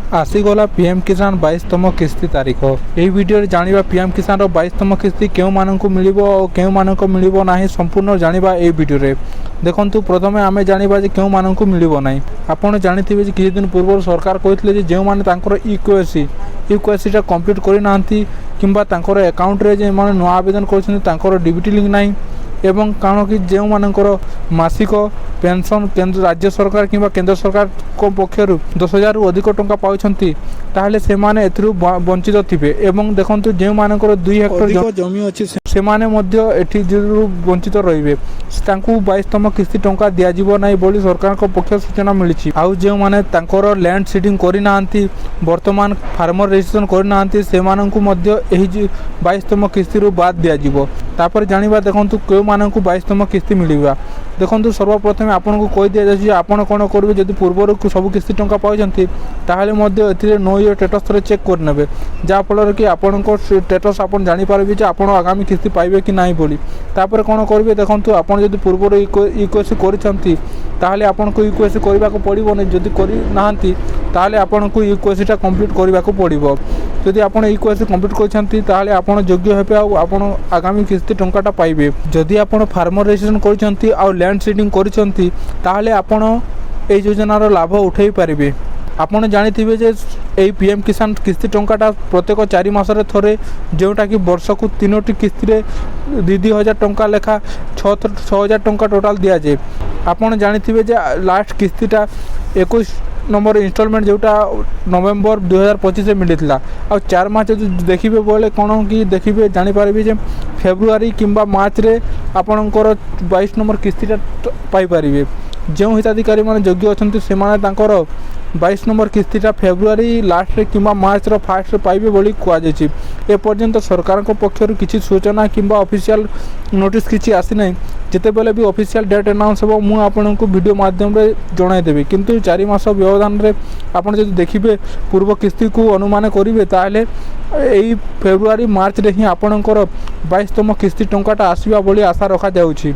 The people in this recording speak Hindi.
आसीगला पीएम किसान 22तम किस्ती तारीख यही वीडियो जानिबा पीएम किसान 22तम किस्ती केउ माननकु मिलिबो और केउ माननको मिलिबो नाही संपूर्ण जानिबा ए वीडियो रे। देखंतु प्रथमे आमे जानिबा जे केउ माननको मिलिबो नाही। आपण जानिथिबे जे किछि दिन पूर्व सरकार कहितले जे जेउ माने तांकर इक्वेसी टा कंप्लीट करि नांती किंबा तांकर अकाउंट रे जे माने नो आवेदन करछन तांकर डीबीटी लिंक नाही एवं कारण कि जो मानकर मासिक पेंशन केंद्र राज्य सरकार किंबा केंद्र सरकार को पक्षर 10,000 रु अधिक टंका पाउछंती ताहले से माने एथरु वंचित थिबे। एवं देखंतु जे मानकर 2 हेक्टर जमी अछि से माने मध्य एठी जरु वंचित रहिबे तांकु 22तम किस्ती टंका दिया जिवो नाही बोली सरकार को पक्ष सूचना मिलिछि। आउ जे माने तांकर लैंड सीडिंग करि नांती वर्तमान फार्मर रजिस्ट्रेशन करि नांती से माननकु मध्य एही 22तम किस्ती रु बाद दिया जिवो। तापर जानिबा देखंतु के माननकु 22तम किस्ती मिलिबा। देखंतु सर्वप्रथम आपनको कहि दिया जाछि आपण कोन करबे जदि पूर्वरु सब किस्ती टंका पाउछंती ताहले मध्य एथिरे नो इयर स्टेटस रे चेक कर नेबे जा फल कि आपनको स्टेटस आपण जानि पारबे जे आपण आगामी किस्ती पाइबे कि नाही बोली। तापर कोन करबे देखंतु आपण जदि पूर्वरु इक्वेसी करिसंती ताहले आपनको इक्वेसी करबा को पड़िबो नै। जदि करि नाहंती ताहले आपनको इक्वेसीटा कंप्लीट करबा को पड़िबो। जदि आपण इक्वेसी कंप्लीट करिसंती ताहले आपण योग्य हेबे आ आपण आगामी किस्ती टंकाटा पाइबे। जदि आपण फार्मर रजिस्ट्रेशन करिसंती आ लैंड सीडिंग करिसंती ताहले आपण ए योजनार लाभ उठाई पारिबे। आपण जानिथिबे जे एई पीएम किसान किस्ती टंकाटा प्रत्येक 4 मासरे थरे जोटा कि वर्ष को 3टी किस्ती रे 2,000 टंका लेखा 6,000 टंका टोटाल दिया जाए। आपण जानिथिबे जे लास्ट किस्तीटा 21 नंबर इंस्टॉलमेंट जोटा नवेम्बर 2025 मिलता आ 4 मास देखिए बोले कौन कि देखिए जानीपारे जे फेब्रुआरी किंबा मार्च रे आपणकर 22 नंबर किस्तीटा पाइपर। जो हिताधिकारी मैंने योग्य अच्छा से 22 नंबर किस्तीटा फेब्रुआरी लास्ट रे किंबा मार्च रो फास्ट रे पाइबे बोली कहुई। एपर्यंत सरकार को पक्षर किसी सूचना किंबा ऑफिशियल नोटिस किसी आसी ना। जिते बेले भी ऑफिशियल डेट अनाउंस हो मु आपनको वीडियो माध्यम रे जणाइदेबी। किंतु 4 मास व्यवधान रे आपण जदि देखिबे पूर्व किस्ती को अनुमान करिवे ताहले एई फेब्रुआरी मार्च रे ही आपणकर 22तम किस्ती टंकाटा आसीबा बोली आशा रखा जाउछि।